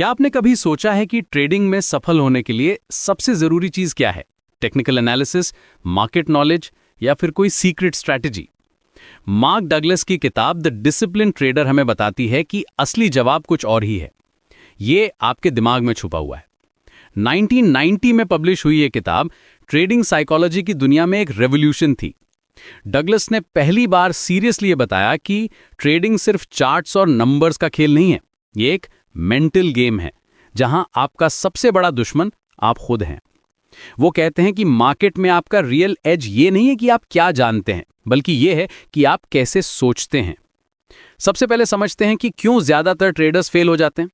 क्या आपने कभी सोचा है कि ट्रेडिंग में सफल होने के लिए सबसे जरूरी चीज क्या है? टेक्निकल एनालिसिस, मार्केट नॉलेज या फिर कोई सीक्रेट स्ट्रैटेजी? मार्क डगलस की किताब द डिसिप्लिन ट्रेडर हमें बताती है कि असली जवाब कुछ और ही है। ये आपके दिमाग में छुपा हुआ है। 1990 में पब्लिश हुई ये किताब ट्रेडिंग साइकोलॉजी की दुनिया में एक रेवोल्यूशन थी। डगलस ने पहली बार सीरियसली ये बताया कि ट्रेडिंग सिर्फ चार्ट्स और नंबर्स का खेल नहीं है, ये एक मेंटल गेम है जहां आपका सबसे बड़ा दुश्मन आप खुद हैं। वो कहते हैं कि मार्केट में आपका रियल एज ये नहीं है कि आप क्या जानते हैं, बल्कि ये है कि आप कैसे सोचते हैं। सबसे पहले समझते हैं कि क्यों ज्यादातर ट्रेडर्स फेल हो जाते हैं।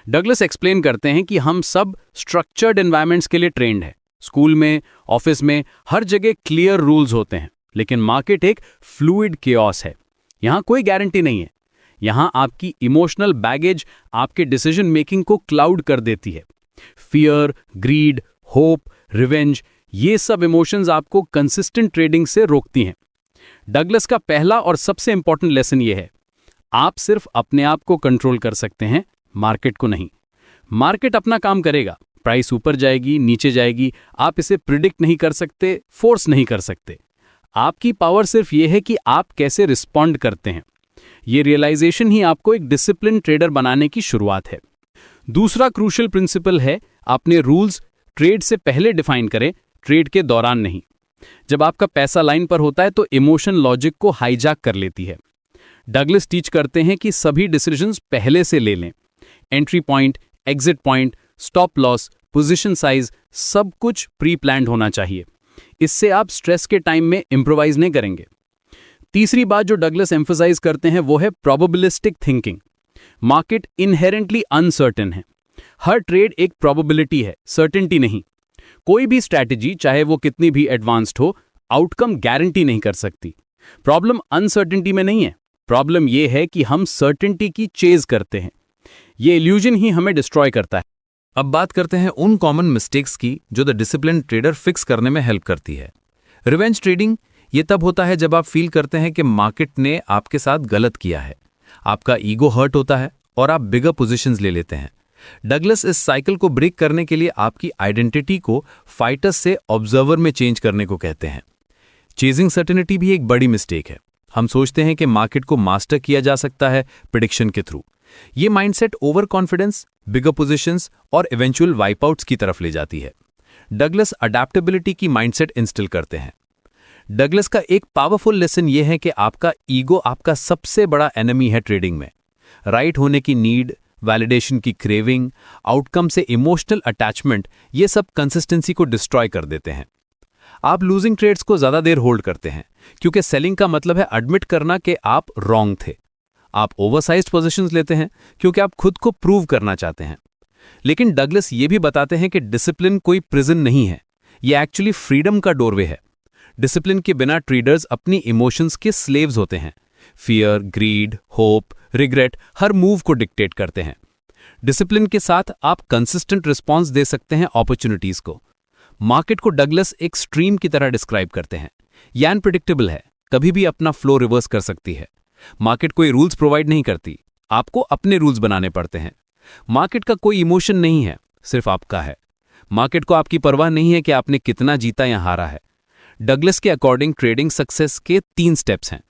डगलस एक्सप्लेन करते हैं कि हम सब स्ट्रक्चर्ड एनवायरनमेंट्स के लिए ट्रेंड है। स्कूल में, ऑफिस में, हर जगह क्लियर रूल्स होते हैं, लेकिन मार्केट एक फ्लूइड केओस है। यहां कोई गारंटी नहीं है। यहां आपकी इमोशनल बैगेज आपके डिसीजन मेकिंग को क्लाउड कर देती है। फियर, ग्रीड, होप, रिवेंज, ये सब इमोशंस आपको कंसिस्टेंट ट्रेडिंग से रोकती हैं। डगलस का पहला और सबसे इंपॉर्टेंट लेसन ये है, आप सिर्फ अपने आप को कंट्रोल कर सकते हैं, मार्केट को नहीं। मार्केट अपना काम करेगा, प्राइस ऊपर जाएगी, नीचे जाएगी, आप इसे प्रिडिक्ट नहीं कर सकते, फोर्स नहीं कर सकते। आपकी पावर सिर्फ ये है कि आप कैसे रिस्पॉन्ड करते हैं। ये रियलाइजेशन ही आपको एक डिसिप्लिन ट्रेडर बनाने की शुरुआत है। दूसरा क्रूशियल प्रिंसिपल है, अपने रूल्स ट्रेड से पहले डिफाइन करें, ट्रेड के दौरान नहीं। जब आपका पैसा लाइन पर होता है तो इमोशन लॉजिक को हाईजैक कर लेती है। डगलस टीच करते हैं कि सभी डिसीजंस पहले से ले लें। Entry point, exit point, stop loss, position size, सब कुछ प्री प्लान्ड होना चाहिए। इससे आप स्ट्रेस के टाइम में इंप्रोवाइज नहीं करेंगे। तीसरी बात जो डगलस एम्फसाइज करते हैं वो है probabilistic thinking. Market inherently uncertain है। हर ट्रेड एक प्रोबेबिलिटी है, सर्टेनिटी नहीं। कोई भी स्ट्रैटेजी, चाहे वो कितनी भी एडवांस्ड हो, आउटकम गारंटी नहीं कर सकती। प्रॉब्लम अनसर्टेनिटी में नहीं है, प्रॉब्लम ये है कि हम सर्टेनिटी की चेज करते हैं। ये इल्यूजन ही हमें डिस्ट्रॉय करता है। अब बात करते हैं उन कॉमन मिस्टेक्स की जो द डिसिप्लिन ट्रेडर फिक्स करने में हेल्प करती है। रिवेंज ट्रेडिंग ये तब होता है जब आप फील करते हैं कि मार्केट ने आपके साथ गलत किया है। आपका ईगो हर्ट होता है और आप बिगर पोजीशंस ले लेते हैं। डगलस इस साइकिल को ब्रेक करने के लिए आपकी आइडेंटिटी को फाइटर्स से ऑब्जर्वर में चेंज करने को कहते हैं। चेजिंग सर्टेनिटी भी एक बड़ी मिस्टेक है। हम सोचते हैं कि मार्केट को मास्टर किया जा सकता है प्रेडिक्शन के थ्रू। ये माइंडसेट ओवर कॉन्फिडेंस, बिगर पोजीशंस और इवेंचुअल वाइपआउट्स की तरफ ले जाती है। डगलस अडैप्टेबिलिटी की माइंडसेट इंस्टिल करते हैं। डगलस का एक पावरफुल लेसन यह है कि आपका ईगो आपका सबसे बड़ा एनिमी है ट्रेडिंग में। राइट होने की नीड, वैलिडेशन की क्रेविंग, आउटकम से इमोशनल अटैचमेंट, ये सब कंसिस्टेंसी को डिस्ट्रॉय कर देते हैं। आप लूजिंग ट्रेड्स को ज्यादा देर होल्ड करते हैं क्योंकि सेलिंग का मतलब है एडमिट करना कि आप रॉन्ग थे। आप ओवरसाइज्ड पोजीशंस लेते हैं क्योंकि आप खुद को प्रूव करना चाहते हैं। लेकिन डगलस ये भी बताते हैं कि डिसिप्लिन कोई प्रिजन नहीं है, ये एक्चुअली फ्रीडम का डोरवे है। डिसिप्लिन के बिना ट्रेडर्स अपनी इमोशंस के स्लेव्स होते हैं। फियर, ग्रीड, होप, रिग्रेट हर मूव को डिक्टेट करते हैं। डिसिप्लिन के साथ आप कंसिस्टेंट रिस्पॉन्स दे सकते हैं अपॉर्चुनिटीज को। मार्केट को डगलस एक स्ट्रीम की तरह डिस्क्राइब करते हैं। ये अनप्रेडिक्टेबल है, कभी भी अपना फ्लो रिवर्स कर सकती है। मार्केट कोई रूल्स प्रोवाइड नहीं करती, आपको अपने रूल्स बनाने पड़ते हैं। मार्केट का कोई इमोशन नहीं है, सिर्फ आपका है। मार्केट को आपकी परवाह नहीं है कि आपने कितना जीता या हारा है। डगलस के अकॉर्डिंग ट्रेडिंग सक्सेस के 3 स्टेप्स हैं: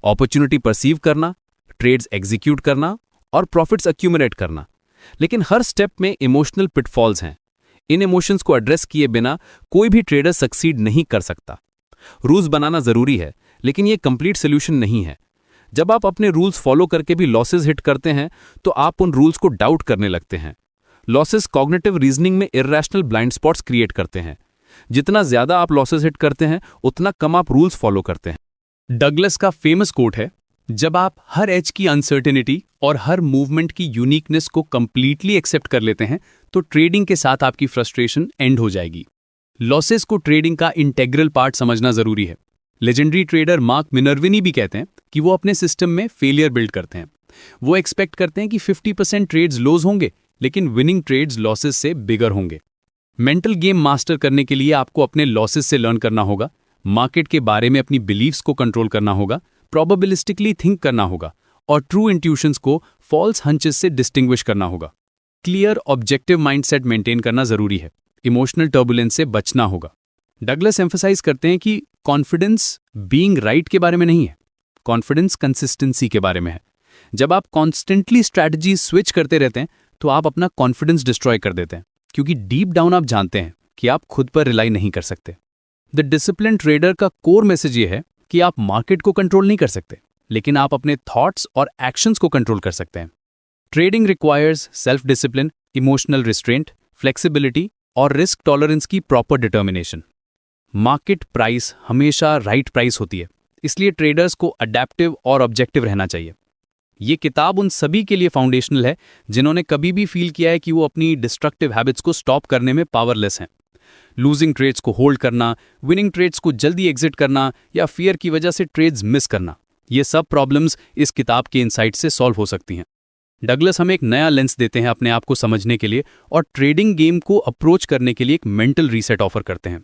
अपॉर्चुनिटी परसीव करना, ट्रेड्स एग्जीक्यूट करना और प्रॉफिट्स अक्यूमुलेट करना। लेकिन हर स्टेप में इमोशनल पिटफॉल्स हैं। इन इमोशंस को एड्रेस किए बिना कोई भी ट्रेडर सक्सीड नहीं कर सकता। रूल्स बनाना जरूरी है, लेकिन ये कंप्लीट सोल्यूशन नहीं है। जब आप अपने रूल्स फॉलो करके भी लॉसेस हिट करते हैं तो आप उन रूल्स को डाउट करने लगते हैं। लॉसेस कॉग्निटिव रीजनिंग में इरैशनल ब्लाइंड स्पॉट्स क्रिएट करते हैं। जितना ज्यादा आप लॉसेस हिट करते हैं उतना कम आप रूल्स फॉलो करते हैं। डगलस का फेमस कोट है, जब आप हर एज की अनसर्टेनिटी और हर मूवमेंट की यूनिकनेस को कंप्लीटली एक्सेप्ट कर लेते हैं तो ट्रेडिंग के साथ आपकी फ्रस्ट्रेशन एंड हो जाएगी। लॉसेस को ट्रेडिंग का इंटेग्रल पार्ट समझना जरूरी है। लेजेंडरी ट्रेडर मार्क मिनर्विनी भी कहते हैं कि वो अपने सिस्टम में फेलियर बिल्ड करते हैं। वो एक्सपेक्ट करते हैं कि 50% ट्रेड्स लॉस होंगे, लेकिन विनिंग ट्रेड्स लॉसेस से बिगर होंगे। मेंटल गेम मास्टर करने के लिए आपको अपने लॉसेस से लर्न करना होगा, मार्केट के बारे में अपनी बिलीव्स को कंट्रोल करना होगा, प्रोबेबिलिस्टिकली थिंक करना होगा और ट्रू इंट्यूशंस को फॉल्स हंचेस से डिस्टिंग्विश करना होगा। क्लियर ऑब्जेक्टिव माइंडसेट मेंटेन करना जरूरी है। इमोशनल टर्बुलेंस से बचना होगा। डगलस एम्फसाइज करते हैं कि कॉन्फिडेंस बीइंग राइट के बारे में नहीं है, कॉन्फिडेंस कंसिस्टेंसी के बारे में है। जब आप कॉन्स्टेंटली स्ट्रैटेजी स्विच करते रहते हैं तो आप अपना कॉन्फिडेंस डिस्ट्रॉय कर देते हैं, क्योंकि डीप डाउन आप जानते हैं कि आप खुद पर रिलाई नहीं कर सकते। द डिसिप्लिन ट्रेडर का कोर मैसेज ये है कि आप मार्केट को कंट्रोल नहीं कर सकते, लेकिन आप अपने थॉट्स और एक्शंस को कंट्रोल कर सकते हैं। Trading requires self discipline, emotional restraint, flexibility और रिस्क टॉलरेंस की प्रॉपर डिटर्मिनेशन। मार्केट प्राइस हमेशा राइट प्राइस होती है, इसलिए ट्रेडर्स को अडेप्टिव और ऑब्जेक्टिव रहना चाहिए। ये किताब उन सभी के लिए फाउंडेशनल है जिन्होंने कभी भी फील किया है कि वो अपनी डिस्ट्रक्टिव हैबिट्स को स्टॉप करने में पावरलेस हैं। लूजिंग ट्रेड्स को होल्ड करना, विनिंग ट्रेड्स को जल्दी एग्जिट करना या फियर की वजह से ट्रेड्स मिस करना, ये सब प्रॉब्लम्स इस किताब के इनसाइट से सॉल्व हो सकती हैं। डगलस हमें एक नया लेंस देते हैं अपने आप को समझने के लिए और ट्रेडिंग गेम को अप्रोच करने के लिए एक मेंटल रीसेट ऑफर करते हैं।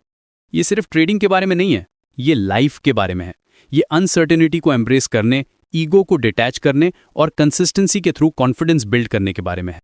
ये सिर्फ ट्रेडिंग के बारे में नहीं है, ये लाइफ के बारे में है। ये अनसर्टेनिटी को एम्ब्रेस करने, ईगो को डिटैच करने और कंसिस्टेंसी के थ्रू कॉन्फिडेंस बिल्ड करने के बारे में है।